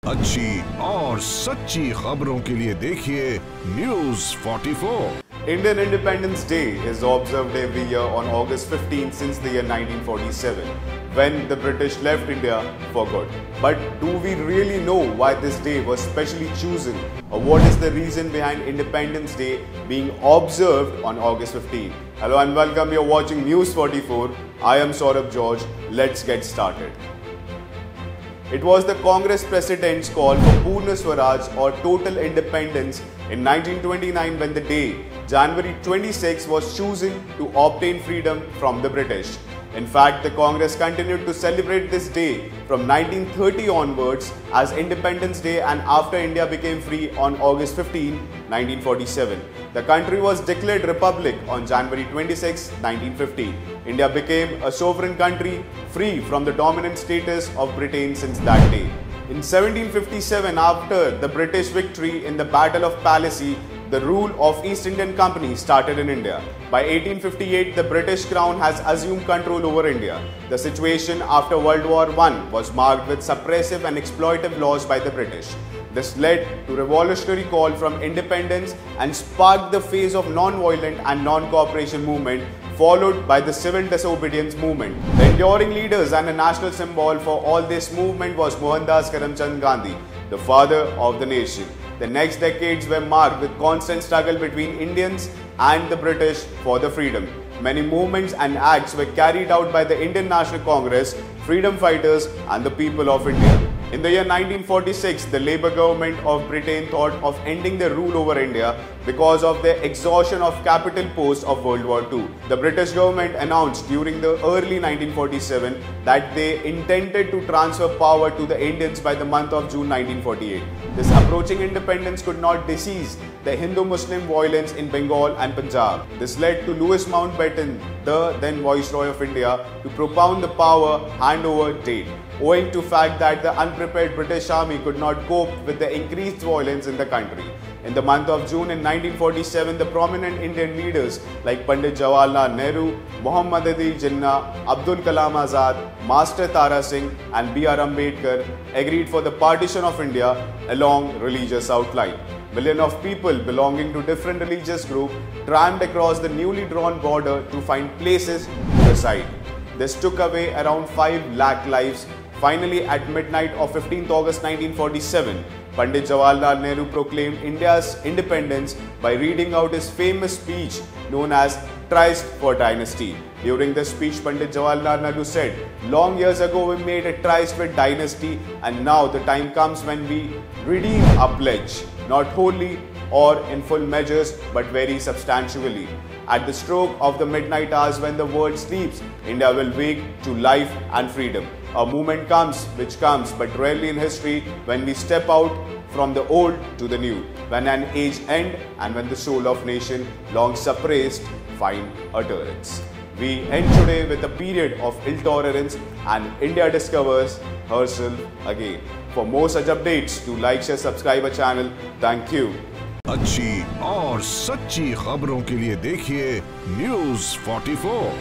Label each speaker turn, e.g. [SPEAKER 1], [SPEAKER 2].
[SPEAKER 1] अच्छी और सच्ची खबरों के लिए देखिए news 44।
[SPEAKER 2] Indian Independence Day is observed every year on August 15 since the year 1947, when the British left India for good. But do we really know why this day was specially chosen, or what is the reason behind Independence Day being observed on August 15? Hello and welcome, you're watching News 44. I am Saurabh George. Let's get started. It was the Congress President's call for Purna Swaraj or total independence in 1929 when the day, January 26, was chosen to obtain freedom from the British. In fact, the Congress continued to celebrate this day from 1930 onwards as Independence Day, and after India became free on August 15, 1947. The country was declared republic on January 26, 1950. India became a sovereign country free from the dominant status of Britain since that day. In 1757, after the British victory in the Battle of Plassey, the rule of East Indian Company started in India. By 1858, the British Crown has assumed control over India. The situation after World War I was marked with suppressive and exploitative laws by the British. This led to revolutionary call from independence and sparked the phase of non-violent and non-cooperation movement, followed by the civil disobedience movement. The enduring leaders and a national symbol for all this movement was Mohandas Karamchand Gandhi, the father of the nation. The next decades were marked with constant struggle between Indians and the British for the freedom. Many movements and acts were carried out by the Indian National Congress, freedom fighters and the people of India. In the year 1946, the Labour government of Britain thought of ending their rule over India because of the exhaustion of capital posts of World War II. The British government announced during the early 1947 that they intended to transfer power to the Indians by the month of June 1948. This approaching independence could not cease the Hindu-Muslim violence in Bengal and Punjab. This led to Louis Mountbatten, the then Viceroy of India, to propound the power handover date, owing to fact that the unprepared British army could not cope with the increased violence in the country. In the month of June in 1947, the prominent Indian leaders like Pandit Jawaharlal Nehru, Muhammad Ali Jinnah, Abdul Kalam Azad, Master Tara Singh and B.R. Ambedkar agreed for the partition of India along religious outline. Millions of people belonging to different religious groups tramped across the newly drawn border to find places to reside. This took away around 5 lakh lives. Finally, at midnight of 15th August 1947, Pandit Jawaharlal Nehru proclaimed India's independence by reading out his famous speech known as Tryst for Dynasty. During the speech, Pandit Jawaharlal Nehru said, "Long years ago we made a tryst with dynasty, and now the time comes when we redeem our pledge, not wholly or in full measures, but very substantially. At the stroke of the midnight hours when the world sleeps, India will wake to life and freedom. A moment comes, which comes but rarely in history, when we step out from the old to the new, when an age ends and when the soul of nation long suppressed find utterance." We end today with a period of intolerance and India discovers herself again. For more such updates, do like, share, subscribe our channel. Thank you.
[SPEAKER 1] अच्छी और सच्ची खबरों के लिए देखिए news 44।